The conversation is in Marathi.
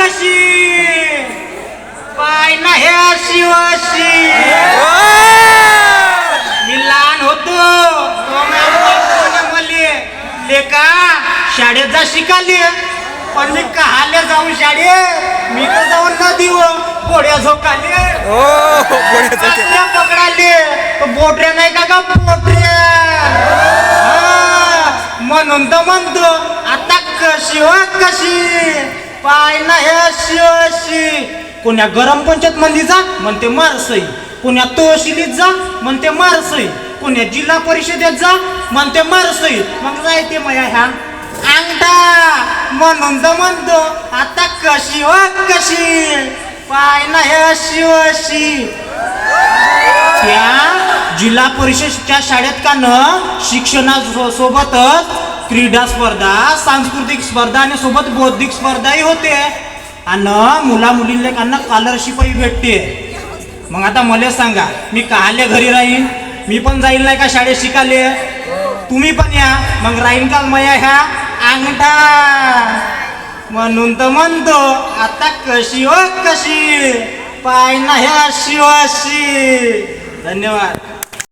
कशी पाय ना हे अशी अशी मी लहान होतो मले लेका शाळेत जा शिकाले पण मी कहाले जाऊन शाळेत मी तर जाऊन नदीवर पोळ्या झोकाले पकडाले बोटऱ्या नाही का बोटऱ्या म्हणून तर म्हणतो आता कशी हो कशी पाय ना हे अशी अशी कोण्या गरम पंचायत मंदी जा म्हणते मारसई कोण्या तहसीलीत जा म्हणते मारसई कोण्या जिल्हा परिषदेत जा म्हणते मारसई मग जायते मया ह्या अंगठा म्हणून तर म्हणतो आता कशी हो कशी पाय ना हे अशी अशी त्या जिल्हा परिषदच्या शाळेत का न शिक्षणासोबतच क्रीडा स्पर्धा सांस्कृतिक स्पर्धा आणि सोबत बौद्धिक स्पर्धाही होते आणि मुला मुलींना स्कॉलरशिपही भेटते मग आता मला सांगा मी काहाले घरी राहीन मी पण जाईल नाही का शाळेत शिकाले तुम्ही पण या मग राहीन का मया ह्या अंगठा म्हणून तर म्हणतो आता कशी हो कशी पाय ना हे अशी अशी धन्यवाद